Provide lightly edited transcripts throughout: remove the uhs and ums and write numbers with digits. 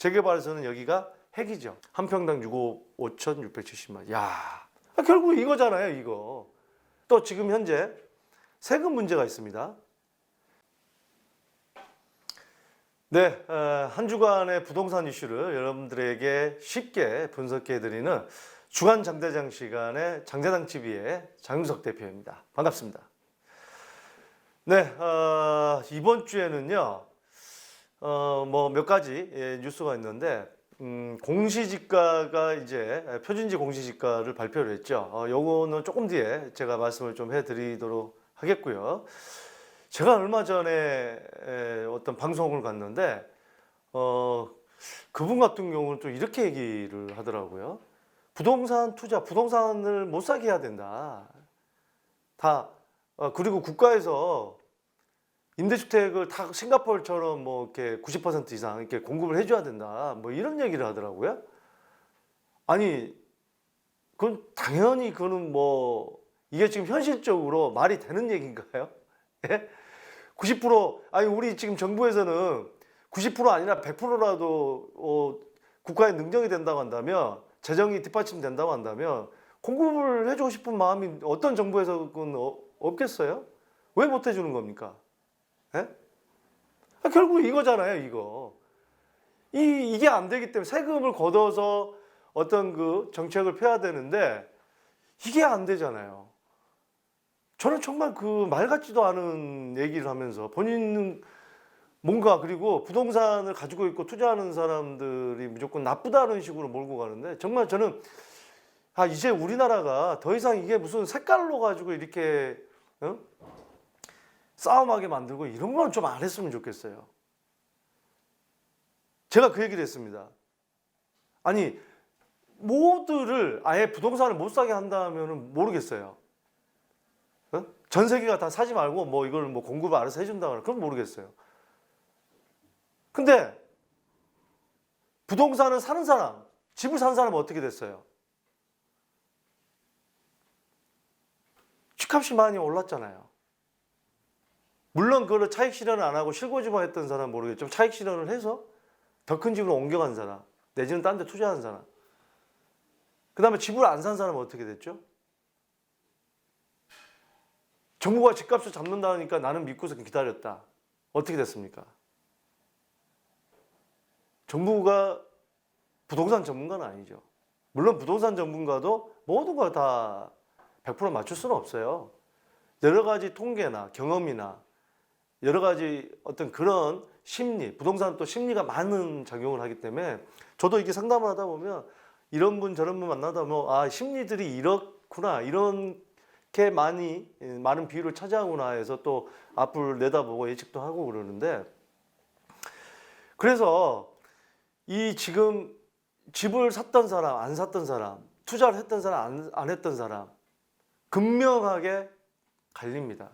재개발에서는 여기가 핵이죠. 한 평당 6억 5,670만. 야, 결국 이거잖아요, 이거. 또 지금 현재 세금 문제가 있습니다. 네, 한 주간의 부동산 이슈를 여러분들에게 쉽게 분석해드리는 주간 장대장 시간의 장대장 TV의 장윤석 대표입니다. 반갑습니다. 네, 이번 주에는요, 뭐 몇 가지 뉴스가 있는데, 공시지가가 이제 표준지 공시지가를 발표를 했죠. 요거는 조금 뒤에 제가 말씀을 좀 해드리도록 하겠고요. 제가 얼마 전에 어떤 방송을 갔는데 그분 같은 경우는 또 이렇게 얘기를 하더라고요. 부동산 투자, 부동산을 못 사게 해야 된다. 그리고 국가에서 임대주택을 다 싱가포르처럼 뭐 이렇게 90% 이상 이렇게 공급을 해줘야 된다. 뭐 이런 얘기를 하더라고요. 아니, 그건 당연히 그거는 뭐 이게 지금 현실적으로 말이 되는 얘기인가요? 예? 90% 아니 우리 지금 정부에서는 90% 아니라 100%라도 국가에 능정이 된다고 한다면 재정이 뒷받침된다고 한다면 공급을 해주고 싶은 마음이 어떤 정부에서는 없겠어요? 왜 못 해주는 겁니까? 예? 결국 이거잖아요, 이거. 이게 안 되기 때문에 세금을 걷어서 어떤 그 정책을 펴야 되는데 이게 안 되잖아요. 저는 정말 그 말 같지도 않은 얘기를 하면서 본인은 뭔가 그리고 부동산을 가지고 있고 투자하는 사람들이 무조건 나쁘다는 식으로 몰고 가는데 정말 저는 이제 우리나라가 더 이상 이게 무슨 색깔로 가지고 이렇게 싸움하게 만들고 이런 건 좀 안 했으면 좋겠어요. 제가 그 얘기를 했습니다. 아니 모두를 아예 부동산을 못 사게 한다면은 모르겠어요. 전 세계가 다 사지 말고 뭐 이걸 뭐 공급을 알아서 해준다거나 그건 모르겠어요. 근데 부동산을 사는 사람, 집을 사는 사람은 어떻게 됐어요? 집값이 많이 올랐잖아요. 물론 그걸 차익 실현을 안 하고 실거주만 했던 사람은 모르겠지만 차익 실현을 해서 더 큰 집으로 옮겨간 사람, 내지는 딴 데 투자한 사람, 그 다음에 집을 안 산 사람은 어떻게 됐죠? 정부가 집값을 잡는다니까 나는 믿고서 기다렸다. 어떻게 됐습니까? 정부가 부동산 전문가는 아니죠. 물론 부동산 전문가도 모두가 다 100% 맞출 수는 없어요. 여러 가지 통계나 경험이나 여러 가지 어떤 그런 심리, 부동산은 또 심리가 많은 작용을 하기 때문에 저도 이게 상담을 하다 보면 이런 분 저런 분 만나다 보면 심리들이 이렇구나, 이렇게 많은 비율을 차지하구나 해서 또 앞을 내다보고 예측도 하고 그러는데, 그래서 이 지금 집을 샀던 사람, 안 샀던 사람, 투자를 했던 사람, 안 했던 사람 극명하게 갈립니다.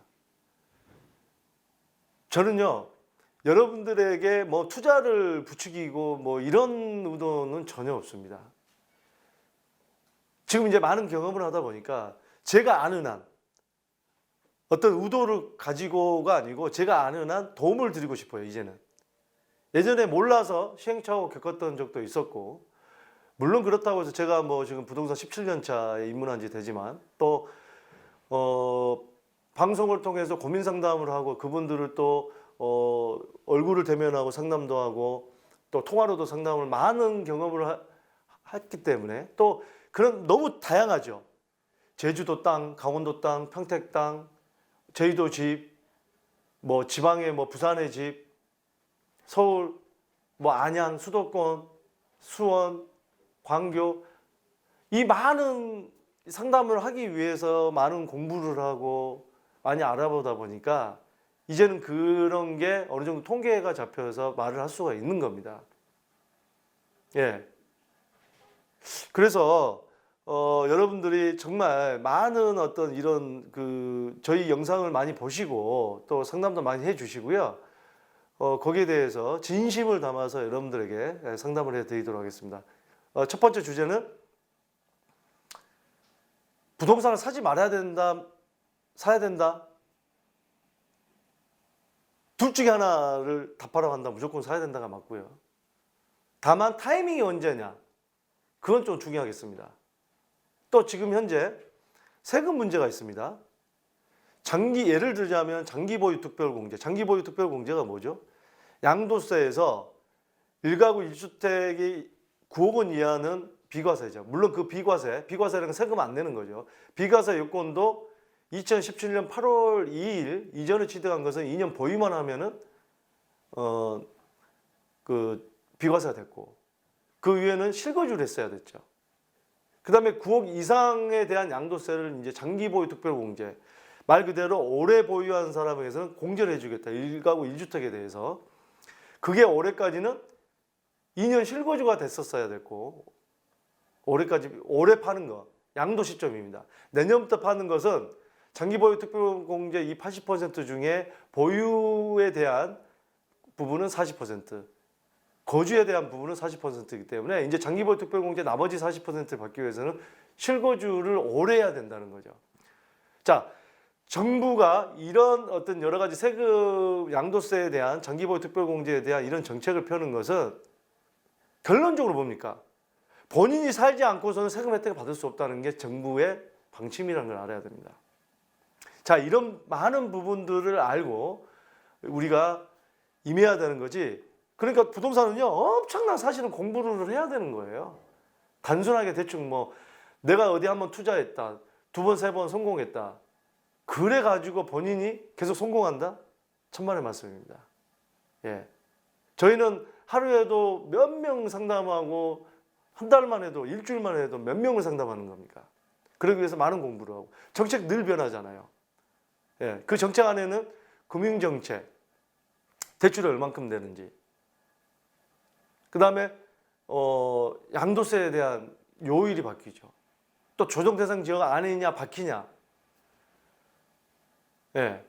저는요, 여러분들에게 뭐 투자를 부추기고 뭐 이런 의도는 전혀 없습니다. 지금 이제 많은 경험을 하다 보니까 제가 아는 한 어떤 의도를 가지고가 아니고 제가 아는 한 도움을 드리고 싶어요, 이제는. 예전에 몰라서 시행착오 겪었던 적도 있었고, 물론 그렇다고 해서 제가 뭐 지금 부동산 17년 차에 입문한 지 되지만 또 방송을 통해서 고민 상담을 하고 그분들을 또 얼굴을 대면하고 상담도 하고 또 통화로도 상담을 많은 경험을 했기 때문에 또 그런 너무 다양하죠. 제주도 땅, 강원도 땅, 평택 땅, 제주도 집, 뭐 지방의 뭐 부산의 집, 서울, 뭐 안양, 수도권, 수원, 광교, 이 많은 상담을 하기 위해서 많은 공부를 하고 많이 알아보다 보니까 이제는 그런 게 어느 정도 통계가 잡혀서 말을 할 수가 있는 겁니다. 예. 그래서 여러분들이 정말 많은 어떤 이런 저희 영상을 많이 보시고 또 상담도 많이 해주시고요. 거기에 대해서 진심을 담아서 여러분들에게 상담을 해드리도록 하겠습니다. 첫 번째 주제는 부동산을 사지 말아야 된다, 사야 된다. 둘 중에 하나를 답하라고 한다. 무조건 사야 된다가 맞고요. 다만 타이밍이 언제냐, 그건 좀 중요하겠습니다. 또 지금 현재 세금 문제가 있습니다. 예를 들자면 장기 보유 특별공제. 장기 보유 특별공제가 뭐죠? 양도세에서 1가구 1주택이 9억 원 이하는 비과세죠. 물론 그 비과세는 세금 안 내는 거죠. 비과세 요건도 2017년 8월 2일 이전에 취득한 것은 2년 보유만 하면은 그 비과세가 됐고, 그 위에는 실거주를 했어야 됐죠. 그다음에 9억 이상에 대한 양도세를 이제 장기 보유 특별공제, 말 그대로 오래 보유한 사람에게서는 공제를 해주겠다. 1가구 1주택에 대해서. 그게 올해까지는 2년 실거주가 됐었어야 됐고, 올해까지 오래 파는 거 양도 시점입니다. 내년부터 파는 것은 장기 보유 특별공제 이 80% 중에 보유에 대한 부분은 40%, 거주에 대한 부분은 40%이기 때문에 이제 장기 보유 특별공제 나머지 40%를 받기 위해서는 실거주를 오래 해야 된다는 거죠. 자, 정부가 이런 어떤 여러 가지 세금 양도세에 대한 장기 보유 특별공제에 대한 이런 정책을 펴는 것은 결론적으로 뭡니까? 본인이 살지 않고서는 세금 혜택을 받을 수 없다는 게 정부의 방침이라는 걸 알아야 됩니다. 자, 이런 많은 부분들을 알고 우리가 임해야 되는 거지. 그러니까 부동산은요, 엄청난 사실은 공부를 해야 되는 거예요. 단순하게 대충 뭐 내가 어디 한번 투자했다, 2번, 3번 성공했다, 그래 가지고 본인이 계속 성공한다? 천만의 말씀입니다. 예. 저희는 하루에도 몇 명 상담하고 한 달만 해도, 일주일만 해도 몇 명을 상담하는 겁니까? 그러기 위해서 많은 공부를 하고, 정책 늘 변하잖아요. 예. 그 정책 안에는 금융정책, 대출이 얼만큼 되는지, 그 다음에 양도세에 대한 요일이 바뀌죠. 또 조정 대상 지역 안이냐 밖이냐. 예.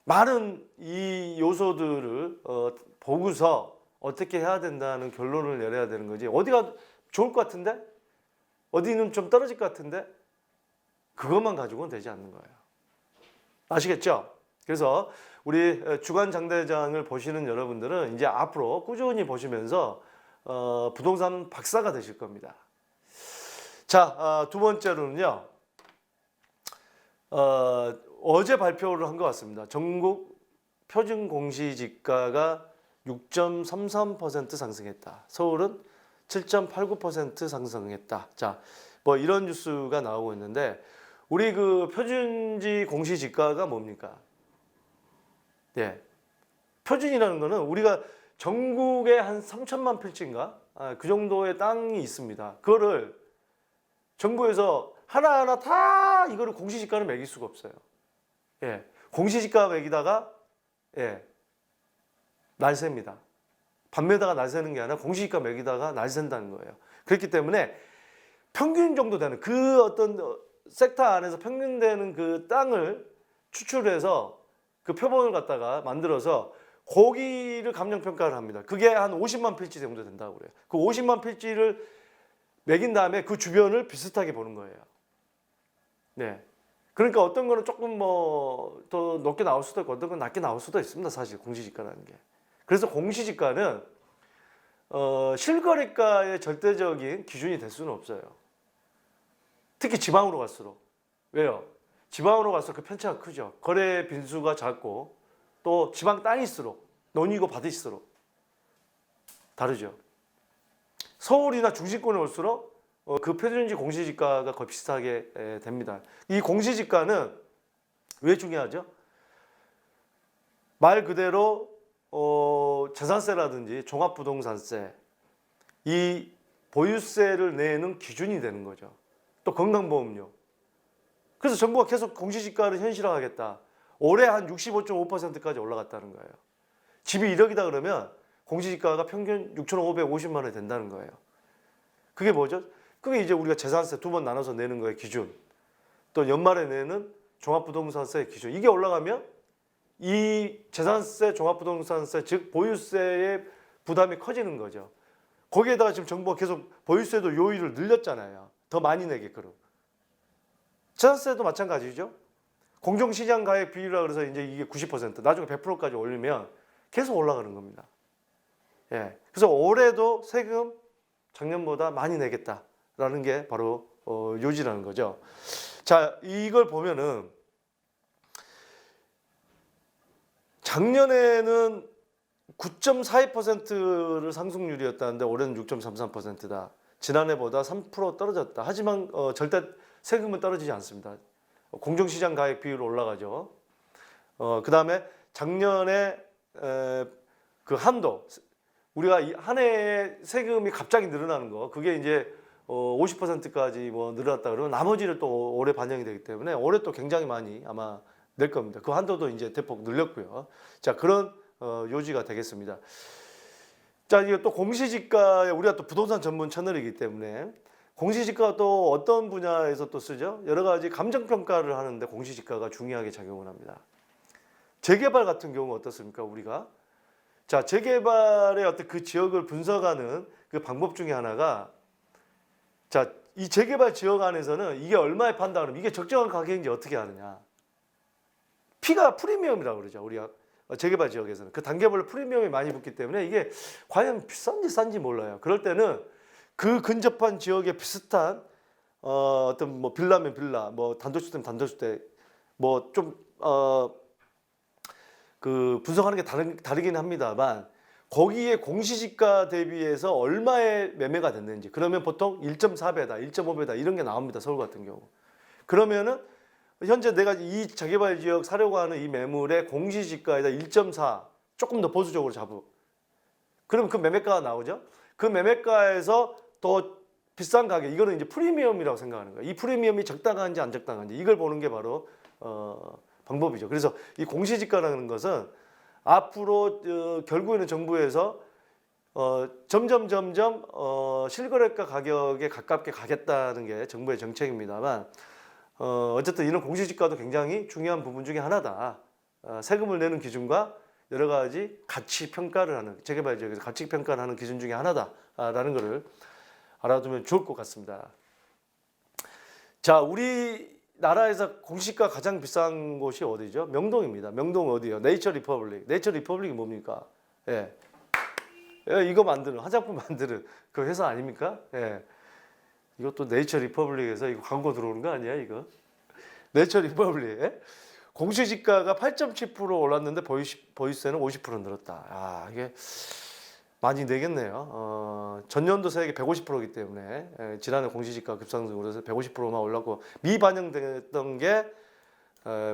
많은 이 요소들을 보고서 어떻게 해야 된다는 결론을 내려야 되는 거지. 어디가 좋을 것 같은데? 어디는 좀 떨어질 것 같은데? 그것만 가지고는 되지 않는 거예요. 아시겠죠? 그래서 우리 주간 장대장을 보시는 여러분들은 이제 앞으로 꾸준히 보시면서 부동산 박사가 되실 겁니다. 자, 두 번째로는요. 어제 발표를 한 것 같습니다. 전국 표준 공시지가가 6.33% 상승했다. 서울은 7.89% 상승했다. 자, 뭐 이런 뉴스가 나오고 있는데, 우리 그 표준지 공시지가가 뭡니까? 예. 표준이라는 거는 우리가 전국에 한 3천만 필지인가? 그 정도의 땅이 있습니다. 그거를 정부에서 하나하나 다 이거를 공시지가를 매길 수가 없어요. 예. 공시지가 매기다가, 예. 날셉니다. 밤매다가 날새는 게 아니라 공시지가 매기다가 날샌다는 거예요. 그렇기 때문에 평균 정도 되는 그 어떤 섹터 안에서 평균 되는 그 땅을 추출해서 그 표본을 갖다가 만들어서 거기를 감정평가를 합니다. 그게 한 50만 필지 정도 된다고 그래요. 그 50만 필지를 매긴 다음에 그 주변을 비슷하게 보는 거예요. 네. 그러니까 어떤 거는 조금 뭐 더 높게 나올 수도 있고 어떤 건 낮게 나올 수도 있습니다. 사실 공시지가라는 게. 그래서 공시지가는 실거래가의 절대적인 기준이 될 수는 없어요. 특히 지방으로 갈수록. 왜요? 지방으로 갈수록 그 편차가 크죠. 거래 빈수가 작고 또 지방 땅일수록 논이고 밭일수록 다르죠. 서울이나 중심권에 올수록 그 표준지 공시지가가 거의 비슷하게 됩니다. 이 공시지가는 왜 중요하죠? 말 그대로 재산세라든지 종합부동산세, 이 보유세를 내는 기준이 되는 거죠. 또 건강보험료. 그래서 정부가 계속 공시지가를 현실화하겠다. 올해 한 65.5%까지 올라갔다는 거예요. 집이 1억이다 그러면 공시지가가 평균 6,550만 원이 된다는 거예요. 그게 뭐죠? 그게 이제 우리가 재산세 2번 나눠서 내는 거의 기준. 또 연말에 내는 종합부동산세 기준. 이게 올라가면 이 재산세, 종합부동산세, 즉 보유세의 부담이 커지는 거죠. 거기에다가 지금 정부가 계속 보유세도 요율을 늘렸잖아요. 더 많이 내게끔. 재산세도 마찬가지죠. 공정시장 가액 비율이라 그래서 이제 이게 90%, 나중에 100%까지 올리면 계속 올라가는 겁니다. 예. 그래서 올해도 세금 작년보다 많이 내겠다라는 게 바로 요지라는 거죠. 자, 이걸 보면은 작년에는 9.42%를 상승률이었다는데 올해는 6.33%다. 지난해보다 3% 떨어졌다. 하지만 절대 세금은 떨어지지 않습니다. 공정시장 가액 비율 올라가죠. 그 다음에 작년에 그 한도, 우리가 한 해에 세금이 갑자기 늘어나는 거, 그게 이제 50%까지 뭐 늘어났다 그러면 나머지를 또 올해 반영이 되기 때문에 올해 또 굉장히 많이 아마 낼 겁니다. 그 한도도 이제 대폭 늘렸고요. 자, 그런 요지가 되겠습니다. 자, 이게 또 공시지가에 우리가 또 부동산 전문 채널이기 때문에 공시지가가 또 어떤 분야에서 또 쓰죠? 여러 가지 감정평가를 하는데 공시지가가 중요하게 작용을 합니다. 재개발 같은 경우 어떻습니까? 우리가 자, 재개발의 어떤 그 지역을 분석하는 그 방법 중에 하나가 자, 이 재개발 지역 안에서는 이게 얼마에 판다 그러면 이게 적정한 가격인지 어떻게 아느냐? P가 프리미엄이라고 그러죠. 우리가 재개발 지역에서는 그 단계별로 프리미엄이 많이 붙기 때문에 이게 과연 비싼지 싼지 몰라요. 그럴 때는 그 근접한 지역에 비슷한 어떤 뭐 빌라면 빌라, 뭐 단독주택 단독주택, 뭐 좀 그 분석하는 게 다르긴 합니다만 거기에 공시지가 대비해서 얼마에 매매가 됐는지 그러면 보통 1.4배다, 1.5배다 이런 게 나옵니다. 서울 같은 경우. 그러면은 현재 내가 이 재개발 지역 사려고 하는 이 매물의 공시지가에다 1.4 조금 더 보수적으로 잡고 그럼 그 매매가가 나오죠. 그 매매가에서 더 비싼 가격 이거는 이제 프리미엄이라고 생각하는 거예요. 이 프리미엄이 적당한지 안 적당한지 이걸 보는 게 바로 방법이죠. 그래서 이 공시지가라는 것은 앞으로 결국에는 정부에서 점점 실거래가 가격에 가깝게 가겠다는 게 정부의 정책입니다만 어쨌든 이런 공시지가도 굉장히 중요한 부분 중에 하나다. 세금을 내는 기준과 여러 가지 가치 평가를 하는 재개발 지역에서 가치 평가를 하는 기준 중에 하나다라는 것을 알아두면 좋을 것 같습니다. 자, 우리나라에서 공시가 가장 비싼 곳이 어디죠? 명동입니다. 명동 어디요? 네이처 리퍼블릭. 네이처 리퍼블릭이 뭡니까? 예. 이거 만드는 화장품 만드는 그 회사 아닙니까? 예. 이것도 네이처 리퍼블릭에서 이거 광고 들어오는 거 아니야 이거? 네이처 리퍼블릭 예? 공시지가가 8.7% 올랐는데 보유세는 50% 늘었다. 아, 이게 많이 내겠네요. 전년도 세액이 150%이기 때문에 지난해 공시지가 급상승으로 해서 150%만 올랐고 미반영됐던 게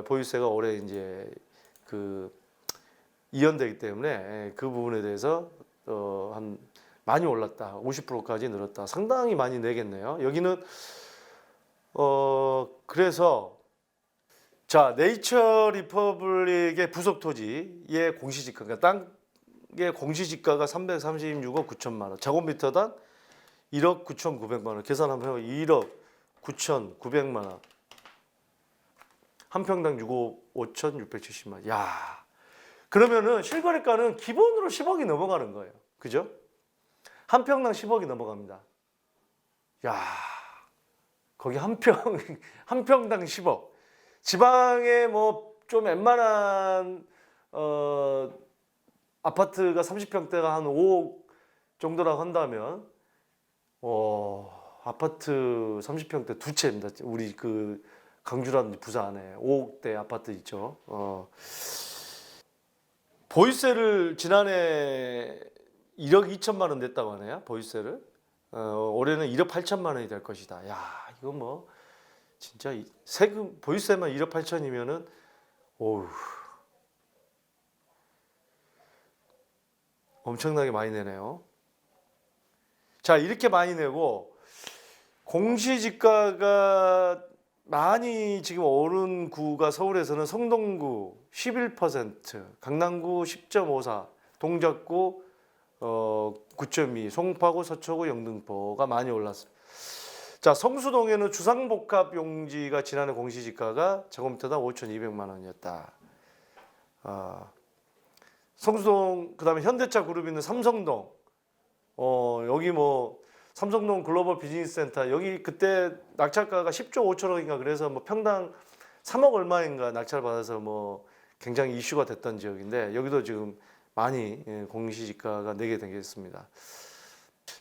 보유세가 올해 이제 그 이연되기 때문에 그 부분에 대해서 한 많이 올랐다. 50%까지 늘었다. 상당히 많이 내겠네요. 여기는 그래서 자, 네이처 리퍼블릭의 부속 토지의 공시지가 그러니까 땅의 공시지가가 336억 9천만 원. 제곱미터당 1억 9,900만 원. 계산 한번 해요. 1억 9,900만 원. 한 평당 6억 5,670만 원. 야. 그러면은 실거래가는 기본으로 10억이 넘어가는 거예요. 그죠? 한 평당 10억이 넘어갑니다. 야, 거기 한 평당 10억. 지방에 뭐 좀 웬만한 아파트가 30평대가 한 5억 정도라고 한다면 아파트 30평대 두 채입니다. 우리 그 강주라든지 부산에 5억대 아파트 있죠. 보유세를 지난해 1억 2천만 원 냈다고 하네요. 보유세를. 올해는 1억 8천만 원이 될 것이다. 야, 이거 뭐 진짜 세금 보유세만 1억 8천이면은 오우 엄청나게 많이 내네요. 자, 이렇게 많이 내고 공시지가가 많이 지금 오른 구가 서울에서는 성동구 11%, 강남구 10.54, 동작구 9.2, 송파구, 서초구, 영등포가 많이 올랐습니다. 자, 성수동에는 주상복합 용지가 지난해 공시지가가 제곱미터당 5,200만 원이었다. 성수동 그다음에 현대차 그룹 있는 삼성동 여기 뭐 삼성동 글로벌 비즈니스 센터 여기 그때 낙찰가가 10조 5천억인가 그래서 뭐 평당 3억 얼마인가 낙찰 받아서 뭐 굉장히 이슈가 됐던 지역인데 여기도 지금 많이 공시지가가 내게 되겠습니다.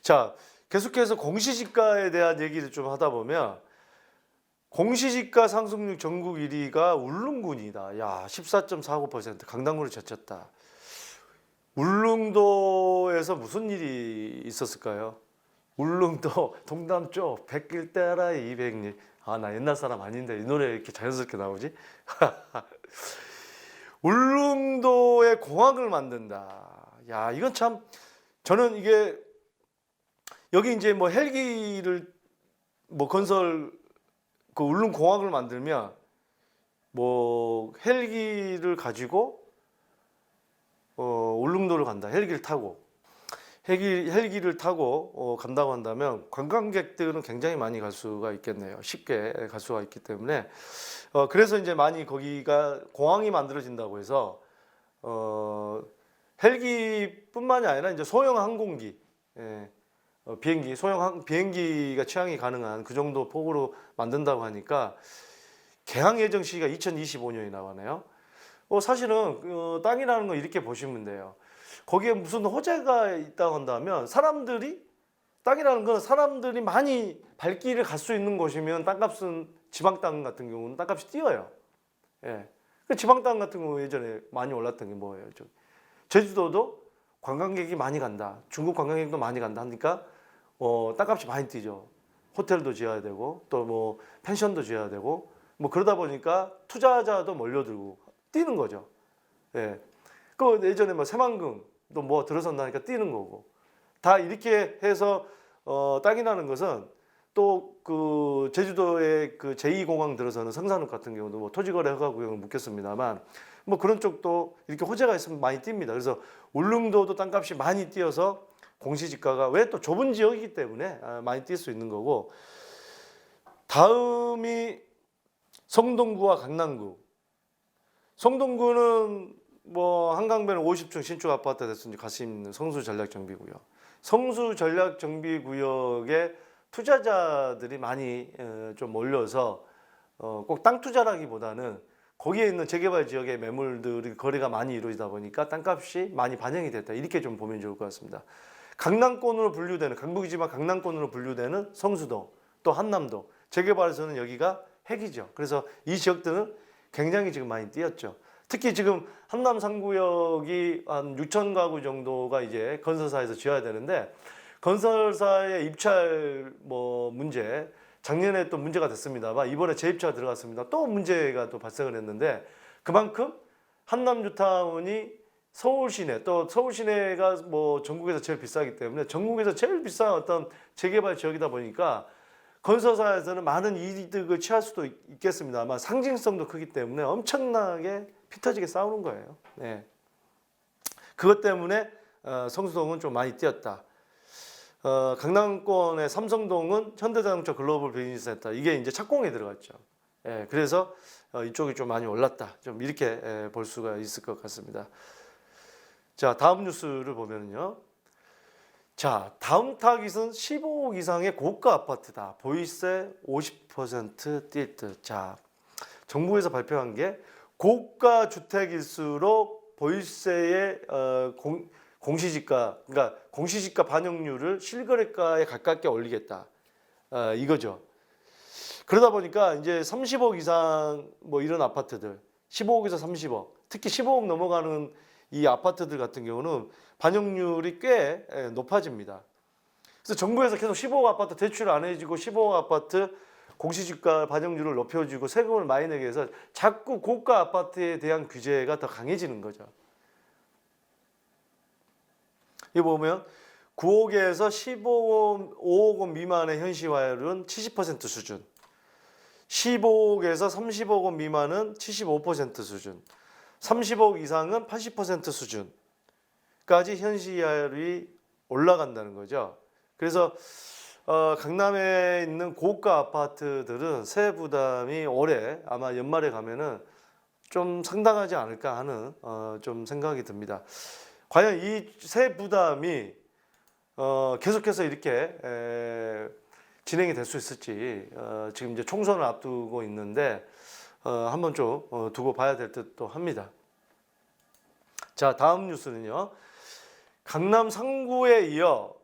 자, 계속해서 공시지가에 대한 얘기를 좀 하다 보면 공시지가 상승률 전국 1위가 울릉군이다. 야, 14.49% 강남구를 제쳤다. 울릉도에서 무슨 일이 있었을까요? 울릉도 동남쪽 백길 따라의 200리. 아, 나 옛날 사람 아닌데 이 노래 이렇게 자연스럽게 나오지? 울릉도에 공항을 만든다. 야, 이건 참 저는 이게 여기 이제 뭐 헬기를 뭐 건설 그 울릉 공항을 만들면 뭐 헬기를 가지고 울릉도를 간다. 헬기를 타고 간다고 한다면 관광객들은 굉장히 많이 갈 수가 있겠네요. 쉽게 갈 수가 있기 때문에 그래서 이제 많이 거기가 공항이 만들어진다고 해서 헬기뿐만이 아니라 이제 소형 항공기, 비행기, 비행기가 취항이 가능한 그 정도 폭으로 만든다고 하니까 개항 예정 시기가 2025년이 나가네요. 사실은 땅이라는 거 이렇게 보시면 돼요. 거기에 무슨 호재가 있다고 한다면 땅이라는 건 사람들이 많이 발길을 갈 수 있는 곳이면 땅값은 지방 땅 같은 경우는 땅값이 뛰어요. 예. 그 지방 땅 같은 경우 예전에 많이 올랐던 게 뭐예요? 제주도도 관광객이 많이 간다. 중국 관광객도 많이 간다 하니까 땅값이 많이 뛰죠. 호텔도 지어야 되고 또 뭐 펜션도 지어야 되고 뭐 그러다 보니까 투자자도 몰려들고 뛰는 거죠. 예. 그 예전에 뭐 새만금도 뭐 들어선다니까 뛰는 거고 다 이렇게 해서 땅이라는 것은 또 그 제주도의 그 제2공항 들어서는 성산읍 같은 경우도 뭐 토지거래 허가 구역을 묻겠습니다만 뭐 그런 쪽도 이렇게 호재가 있으면 많이 뜁니다. 그래서 울릉도도 땅값이 많이 뛰어서 공시지가가 왜 또 좁은 지역이기 때문에 많이 뛸 수 있는 거고 다음이 성동구와 강남구. 성동구는 뭐 한강변 50층 신축 아파트 됐으니 가심 있는 성수 전략 정비구역. 성수 전략 정비구역에 투자자들이 많이 좀 몰려서 꼭 땅 투자라기보다는 거기에 있는 재개발 지역의 매물들이 거래가 많이 이루어지다 보니까 땅값이 많이 반영이 됐다. 이렇게 좀 보면 좋을 것 같습니다. 강남권으로 분류되는 강북이지만 강남권으로 분류되는 성수도 또 한남도 재개발에서는 여기가 핵이죠. 그래서 이 지역들은 굉장히 지금 많이 뛰었죠. 특히 지금 한남 3구역이 한 6천 가구 정도가 이제 건설사에서 지어야 되는데 건설사의 입찰 뭐 문제 작년에 또 문제가 됐습니다만 이번에 재입찰 들어갔습니다. 또 문제가 또 발생을 했는데 그만큼 한남 뉴타운이 서울시내 또 서울시내가 뭐 전국에서 제일 비싸기 때문에 전국에서 제일 비싼 어떤 재개발 지역이다 보니까 건설사에서는 많은 이득을 취할 수도 있겠습니다만 상징성도 크기 때문에 엄청나게 피 터지게 싸우는 거예요. 네. 그것 때문에 성수동은 좀 많이 뛰었다. 강남권의 삼성동은 현대자동차 글로벌 비즈니스 센터 이게 이제 착공에 들어갔죠. 예, 그래서 이쪽이 좀 많이 올랐다. 좀 이렇게 볼 수가 있을 것 같습니다. 자, 다음 뉴스를 보면요. 자, 다음 타깃은 15억 이상의 고가 아파트다. 보유세 50% 뛸 듯. 자, 정부에서 발표한 게 고가 주택일수록 보유세의 공시지가, 그러니까 공시지가 반영률을 실거래가에 가깝게 올리겠다. 이거죠. 그러다 보니까 이제 30억 이상 뭐 이런 아파트들, 15억에서 30억, 특히 15억 넘어가는 이 아파트들 같은 경우는 반영률이 꽤 높아집니다. 그래서 정부에서 계속 15억 아파트 대출 안 해주고 15억 아파트 공시지가 반영률을 높여주고 세금을 많이 내게 해서 자꾸 고가 아파트에 대한 규제가 더 강해지는 거죠. 이 보면 9억에서 5억 원 미만의 현시화율은 70% 수준, 15억에서 30억 원 미만은 75% 수준, 30억 이상은 80% 수준까지 현시화율이 올라간다는 거죠. 그래서 강남에 있는 고가 아파트들은 세액 부담이 올해 아마 연말에 가면은 좀 상당하지 않을까 하는 좀 생각이 듭니다. 과연 이 세액 부담이 계속해서 이렇게 진행이 될 수 있을지 지금 이제 총선을 앞두고 있는데 한번 좀 두고 봐야 될 듯도 합니다. 자, 다음 뉴스는요. 강남 상구에 이어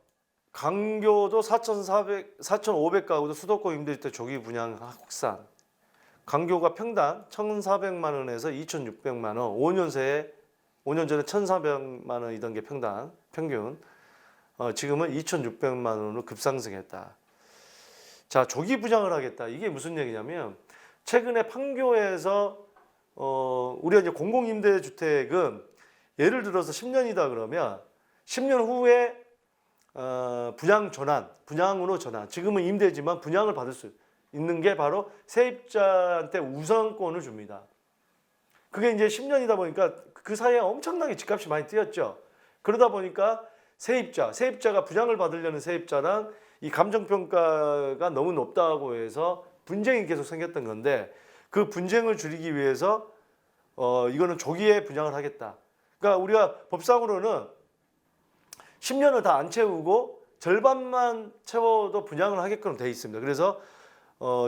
강교도 4,500가구도 수도권 임대주택 조기 분양 확산. 강교가 평당 1,400만 원에서 2,600만 원, 5년 전에 1,400만 원이던 게 평균. 지금은 2,600만 원으로 급상승했다. 자, 조기 분양을 하겠다. 이게 무슨 얘기냐면 최근에 판교에서 우리가 이제 공공임대주택은 예를 들어서 10년이다 그러면 10년 후에 분양으로 전환. 지금은 임대지만 분양을 받을 수 있는 게 바로 세입자한테 우선권을 줍니다. 그게 이제 10년이다 보니까 그 사이에 엄청나게 집값이 많이 뛰었죠. 그러다 보니까 세입자가 분양을 받으려는 세입자랑 이 감정평가가 너무 높다고 해서 분쟁이 계속 생겼던 건데 그 분쟁을 줄이기 위해서 이거는 조기에 분양을 하겠다. 그러니까 우리가 법상으로는 10년을 다 안 채우고 절반만 채워도 분양을 하게끔 돼 있습니다. 그래서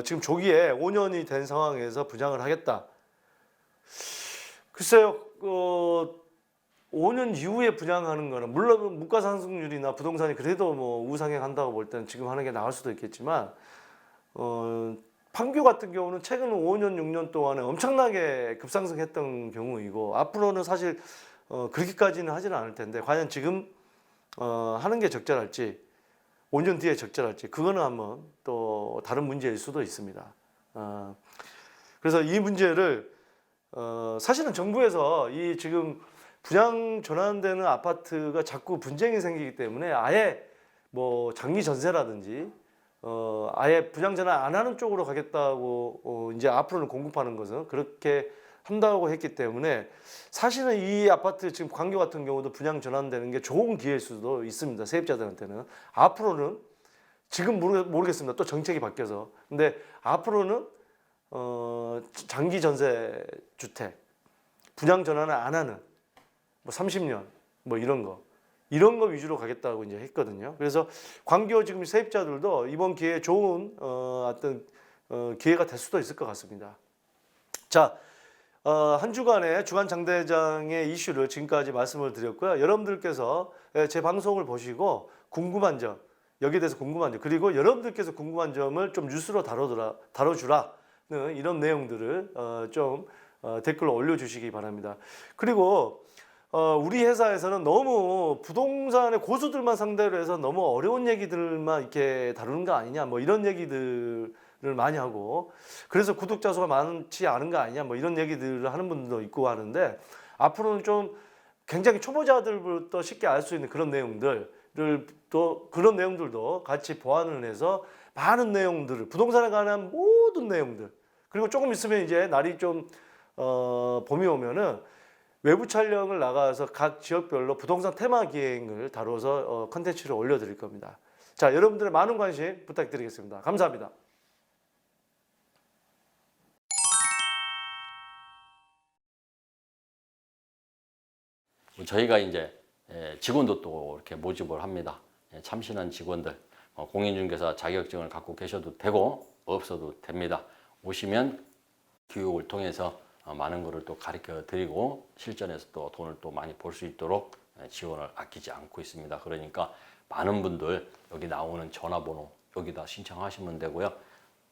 지금 조기에 5년이 된 상황에서 분양을 하겠다. 글쎄요, 5년 이후에 분양하는 거는 물론 물가 상승률이나 부동산이 그래도 뭐 우상향한다고 볼 때는 지금 하는 게 나을 수도 있겠지만 판교 같은 경우는 최근 5년, 6년 동안에 엄청나게 급상승했던 경우이고 앞으로는 사실 그렇게까지는 하지는 않을 텐데 과연 지금 하는 게 적절할지 5년 뒤에 적절할지 그거는 한번 또 다른 문제일 수도 있습니다. 그래서 이 문제를 사실은 정부에서 이 지금 분양 전환되는 아파트가 자꾸 분쟁이 생기기 때문에 아예 뭐 장기 전세라든지 아예 분양 전환 안 하는 쪽으로 가겠다고 이제 앞으로는 공급하는 것은 그렇게 한다고 했기 때문에 사실은 이 아파트 지금 광교 같은 경우도 분양 전환되는 게 좋은 기회일 수도 있습니다. 세입자들한테는 앞으로는 지금 모르겠습니다. 또 정책이 바뀌어서 근데 앞으로는 장기 전세 주택 분양 전환을 안 하는 뭐 30년 뭐 이런 거 위주로 가겠다고 이제 했거든요. 그래서 광교 지금 세입자들도 이번 기회에 좋은 어떤 기회가 될 수도 있을 것 같습니다. 자, 한 주간의 주간 장대장의 이슈를 지금까지 말씀을 드렸고요. 여러분들께서 제 방송을 보시고 궁금한 점, 여기에 대해서 궁금한 점, 그리고 여러분들께서 궁금한 점을 좀 뉴스로 다뤄주라는 이런 내용들을 좀 댓글로 올려주시기 바랍니다. 그리고 우리 회사에서는 너무 부동산의 고수들만 상대로 해서 너무 어려운 얘기들만 이렇게 다루는 거 아니냐, 뭐 이런 얘기들을 많이 하고 그래서 구독자 수가 많지 않은 거 아니냐, 뭐 이런 얘기들을 하는 분들도 있고 하는데 앞으로는 좀 굉장히 초보자들부터 쉽게 알 수 있는 그런 내용들도 같이 보완을 해서 많은 내용들을 부동산에 관한 모든 내용들 그리고 조금 있으면 이제 날이 좀 봄이 오면은 외부 촬영을 나가서 각 지역별로 부동산 테마 기행을 다뤄서 컨텐츠를 올려드릴 겁니다. 자, 여러분들의 많은 관심 부탁드리겠습니다. 감사합니다. 저희가 이제 직원도 또 이렇게 모집을 합니다. 참신한 직원들, 공인중개사 자격증을 갖고 계셔도 되고 없어도 됩니다. 오시면 교육을 통해서 많은 것을 또 가르쳐 드리고 실전에서 또 돈을 또 많이 벌 수 있도록 지원을 아끼지 않고 있습니다. 그러니까 많은 분들 여기 나오는 전화번호 여기다 신청하시면 되고요.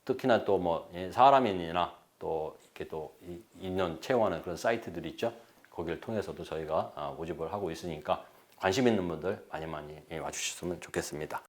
특히나 또 뭐 사람인이나 또 이렇게 또 인연 채용하는 그런 사이트들 있죠. 거기를 통해서도 저희가 모집을 하고 있으니까 관심 있는 분들 많이 와주셨으면 좋겠습니다.